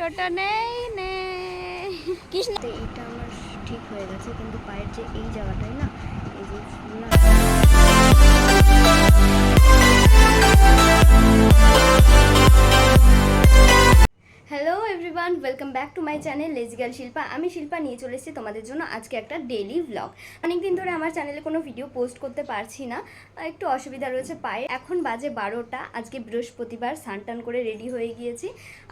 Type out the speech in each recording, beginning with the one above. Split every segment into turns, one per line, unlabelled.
টোটো নেই কৃষ্ণ। এটা আমার ঠিক হয়ে গেছে, কিন্তু পায়ের যে এই জায়গাটায় না, এই যে ফুলা। Hello everyone, welcome back to my channel lazy girl Shilpa. আমি শিল্পা নিয়ে চলে এসেছি তোমাদের জন্য আজকে একটা ডেইলি ভ্লগ। অনেকদিন ধরে আমার চ্যানেলে কোনো ভিডিও পোস্ট করতে পারছি না, একটু অসুবিধা রয়েছে পায়ে। এখন বাজে 12টা, আজকে বৃহস্পতিবার, স্নান করে রেডি হয়ে গিয়েছি।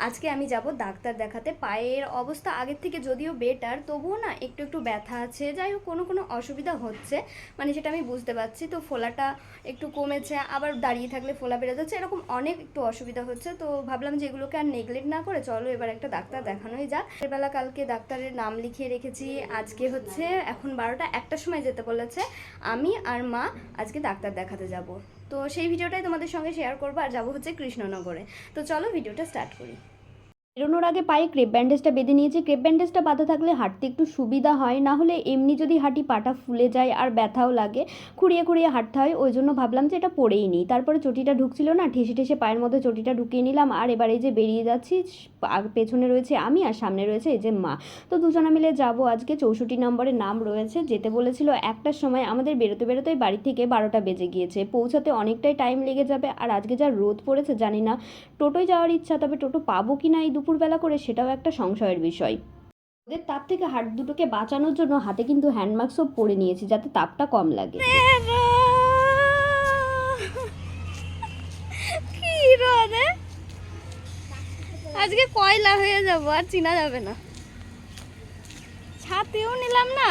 আজকে আমি যাব ডাক্তার দেখাতে। পায়ের অবস্থা আগের থেকে যদিও বেটার, তবুও না একটু একটু ব্যথা আছে। যাই হোক, কোনো অসুবিধা হচ্ছে, মানে সেটা আমি বুঝতে পারছি। তো ফোলাটা একটু কমেছে, আবার দাঁড়িয়ে থাকলে ফোলা বেড়ে যাচ্ছে, এরকম অনেক একটু অসুবিধা হচ্ছে। তো ভাবলাম যে এগুলোকে আর নেগলেক্ট না করে চলো এবার একটা ডাক্তার দেখানোই যাক। বেলা কালকে ডাক্তারের নাম লিখিয়ে রেখেছি। আজকে হচ্ছে এখন 12টা, 1টার সময় যেতে বলেছে। আমি আর মা আজকে ডাক্তার দেখাতে যাব। তো সেই ভিডিওটাই তোমাদের সঙ্গে শেয়ার করবো। আর যাবো হচ্ছে কৃষ্ণনগরে। তো চলো ভিডিওটা স্টার্ট করি। বেরোনোর আগে পায়ে ক্রেপ ব্যান্ডেজটা বেঁধে নিয়েছি। ক্রেপ ব্যান্ডেজটা বাঁধা থাকলে হাঁটতে একটু সুবিধা হয়, না হলে এমনি যদি হাঁটি পাটা ফুলে যায় আর ব্যথাও লাগে, খুঁড়িয়ে খুঁড়িয়ে হাঁটতে হয়। ওই জন্য ভাবলাম যে এটা পরেই নিই। তারপরে চটিটা ঢুকছিল না, ঠেসে ঠেসে পায়ের মধ্যে চটিটা ঢুকিয়ে নিলাম। আর এবারে যে বেরিয়ে যাচ্ছি, পেছনে রয়েছে আমি আর সামনে রয়েছে এই যে মা। তো দুজনে মিলে যাব। আজকে 64 নম্বরের নাম রয়েছে। যেতে বলেছিল 1টার সময়। আমাদের বেরোতে বেরোতেই বাড়ি থেকে 12টা বেজে গিয়েছে। পৌঁছাতে অনেকটাই টাইম লেগে যাবে। আর আজকে যা রোদ পড়েছে জানি না টোটোয় যাওয়ার ইচ্ছা, তবে টোটো পাবো কি না এই দুপুরবেলা করে সেটাও একটা সংশয়ের বিষয়। ওদের তাপ থেকে হাত দুটোকে বাঁচানোর জন্য হাতে কিন্তু হ্যান্ড মাস্কও পরে নিয়েছি, যাতে তাপটা কম লাগে। কি রোদে আজকে কয়লা হয়ে যাবো, আর চিনা যাবে না। ছাতিও নিলাম না।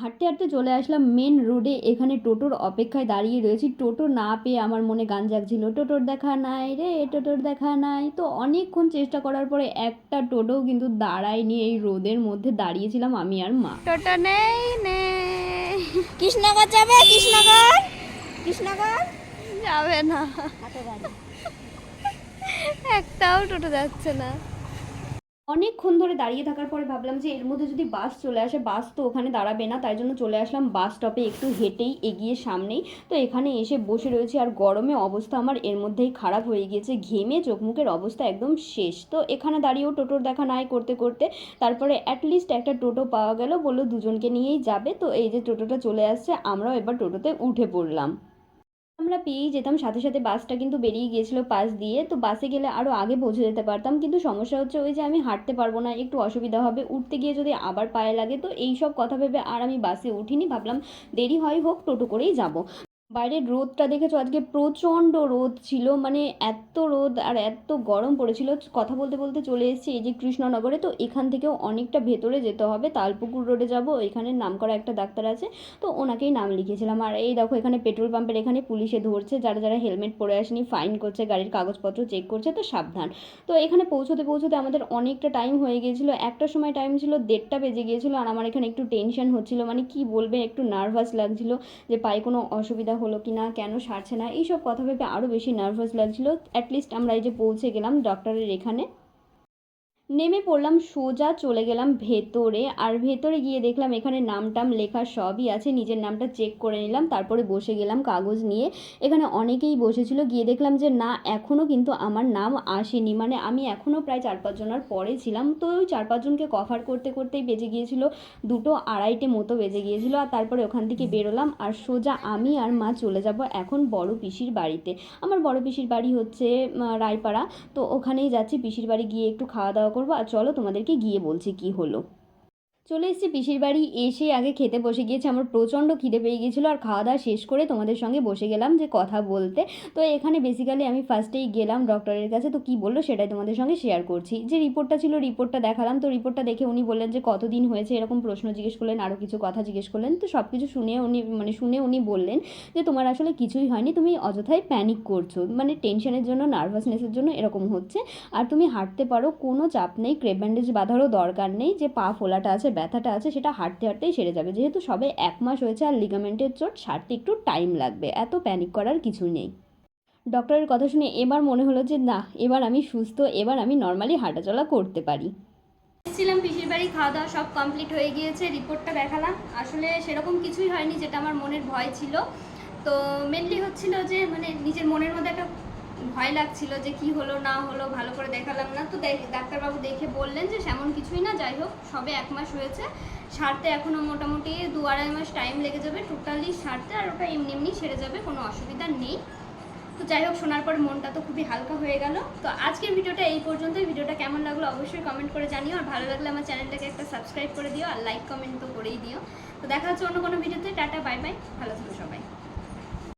হাঁটতে হাঁটতে চলে আসলাম মেন রোডে। এখানে টোটোর অপেক্ষায় দাঁড়িয়ে রয়েছি। টোটো না পেয়ে আমার মনে গান জাগছিল, টোটোর দেখা নাই রে, টোটোর দেখা নাই। তো অনেকক্ষণ চেষ্টা করার পরে একটা টোটোও কিন্তু দাঁড়ায়নি। এই রোদের মধ্যে দাঁড়িয়েছিলাম আমি আর মা। টোটো নেই কৃষ্ণনগর যাবে, কৃষ্ণনগর যাবে না, একটাও টোটো যাচ্ছে না। অনেকক্ষণ ধরে দাঁড়িয়ে থাকার পরে ভাবলাম যে এর মধ্যে যদি বাস চলে আসে, বাস তো ওখানে দাঁড়াবে না, তাই জন্য চলে আসলাম বাস স্টপে, একটু হেঁটেই এগিয়ে সামনেই। তো এখানে এসে বসে রয়েছি। আর গরমে অবস্থা আমার এর মধ্যেই খারাপ হয়ে গিয়েছে, ঘেমে চোখ মুখের অবস্থা একদম শেষ। তো এখানে দাঁড়িয়েও টোটোর দেখা নাই করতে করতে তারপরে অ্যাটলিস্ট একটা টোটো পাওয়া গেল, বললো দুজনকে নিয়েই যাবে। তো এই যে টোটোটা চলে আসছে, আমরাও এবার টোটোতে উঠে পড়লাম। আমরা পেয়েই যেতাম, সাথে সাথে বাসটা কিন্তু বেরিয়ে গিয়েছিল পাশ দিয়ে। তো বাসে গেলে আরও আগে পৌঁছে যেতে পারতাম, কিন্তু সমস্যা হচ্ছে ওই যে আমি হাঁটতে পারবো না, একটু অসুবিধা হবে, উঠতে গিয়ে যদি আবার পায়ে লাগে। তো এই সব কথা ভেবে আর আমি বাসে উঠিনি, ভাবলাম দেরি হয় হোক টোটো করেই যাব। বাইরের রোদটা দেখেছো, আজকে প্রচণ্ড রোদ ছিল, মানে এত রোদ আর এত গরম পড়েছিল। কথা বলতে বলতে চলে এসেছি এই যে কৃষ্ণনগরে। তো এখান থেকেও অনেকটা ভেতরে যেতে হবে, তালপুকুর রোডে যাব। এখানে নামকরা একটা ডাক্তার আছে, তো ওনাকেই নাম লিখেছিলাম। আর এই দেখো এখানে পেট্রোল পাম্পের এখানে পুলিশে ধরছে, যারা যারা হেলমেট পরে আসেনি ফাইন করছে, গাড়ির কাগজপত্র চেক করছে, তো সাবধান। তো এখানে পৌঁছতে পৌঁছতে আমাদের অনেকটা টাইম হয়ে গিয়েছিল। 1টার সময় টাইম ছিল, 1:30টা বেজে গিয়েছিল। আর আমার এখানে একটু টেনশন হচ্ছিল, মানে কি বলবে, একটু নার্ভাস লাগছিল যে পায়ে কোনো অসুবিধা হলো কি না, কেন সারছে না, এইসব কথা ভেবে আরও বেশি নার্ভাস লাগছিল। অ্যাটলিস্ট আমরা এই যে পৌঁছে গেলাম ডক্টরের এখানে। নেমে পড়লাম, সোজা চলে গেলাম ভেতরে। আর ভেতরে গিয়ে দেখলাম এখানে নাম টাম লেখা সবই আছে, নিজের নামটা চেক করে নিলাম, তারপরে বসে গেলাম কাগজ নিয়ে। এখানে অনেকেই বসেছিল, গিয়ে দেখলাম যে না, এখনও কিন্তু আমার নাম আসেনি, মানে আমি এখনও প্রায় 4-5 জনের পরে ছিলাম। তো ওই 4-5 জনকে কভার করতে করতেই বেজে গিয়েছিল 2:30 মতো বেজে গিয়েছিল। আর তারপরে ওখান থেকে বেরোলাম, আর সোজা আমি আর মা চলে যাব এখন বড় পিসির বাড়িতে। আমার বড় পিসির বাড়ি হচ্ছে রায়পাড়া। তো ওখানেই যাচ্ছি, পিসির বাড়ি গিয়ে একটু খাওয়া দাওয়া করবো। আর চলো তোমাদেরকে গিয়ে বলছি কি হলো। চলে এসেছি পিসির বাড়ি, এসে আগে খেতে বসে গিয়েছি। আমার প্রচণ্ড খিদে পেয়ে গিয়েছিলো। আর খাওয়া দাওয়া শেষ করে তোমাদের সঙ্গে বসে গেলাম যে কথা বলতে। তো এখানে বেসিক্যালি আমি ফার্স্টেই গেলাম ডক্টরের কাছে। তো কী বললো সেটাই তোমাদের সঙ্গে শেয়ার করছি। যে রিপোর্টটা ছিল রিপোর্টটা দেখালাম। তো রিপোর্টটা দেখে উনি বললেন যে কতদিন হয়েছে, এরকম প্রশ্ন জিজ্ঞেস করলেন, আরও কিছু কথা জিজ্ঞেস করলেন। তো সব কিছু শুনে উনি বললেন যে তোমার আসলে কিছুই হয়নি, তুমি অযথাই প্যানিক করছো, মানে টেনশনের জন্য, নার্ভাসনেসের জন্য এরকম হচ্ছে। আর তুমি হাঁটতে পারো, কোনো চাপ নেই, ক্রেপ ব্যান্ডেজ বাঁধারও দরকার নেই। যে পা ফোলাটা আছে, ব্যথাটা আছে, সেটা হাঁটতে হাঁটতেই সেরে যাবে। যেহেতু সবে 1 মাস হয়েছে আর লিগামেন্টের চোট, সারতে একটু টাইম লাগবে, এত প্যানিক করার কিছু নেই। ডক্টরের কথা শুনে এবার মনে হলো যে না, এবার আমি সুস্থ, এবার আমি নর্মালি হাঁটাচলা করতে পারি। এসেছিলাম পিসির বাড়ি, খাওয়া দাওয়া সব কমপ্লিট হয়ে গিয়েছে, রিপোর্টটা দেখালাম। আসলে সেরকম কিছুই হয়নি, যেটা আমার মনের ভয় ছিল। তো মেনলি হচ্ছিল যে মানে নিজের মনের মধ্যে একটা ভয় লাগছিল যে কি হলো না হলো, ভালো করে দেখালাম না। তো ডাক্তারবাবু দেখে বললেন যে সেমন কিছুই না, যাই হোক সবে 1 মাস হয়েছে, সারতে এখনও মোটামুটি 2-2.5 মাস টাইম লেগে যাবে টোটালি সারতে, আর ওটা এমনি এমনি সেরে যাবে, কোনো অসুবিধা নেই। তো যাই হোক, শোনার পর মনটা তো খুবই হালকা হয়ে গেল। তো আজকের ভিডিওটা এই পর্যন্তই। ভিডিওটা কেমন লাগলো অবশ্যই কমেন্ট করে জানিও, আর ভালো লাগলে আমার চ্যানেলটাকে একটা সাবস্ক্রাইব করে দিও, আর লাইক কমেন্ট তো করেই দিও। তো দেখা হচ্ছে অন্য কোনো ভিডিওতে। টাটা, বাই বাই, ভালো থাকো সবাই।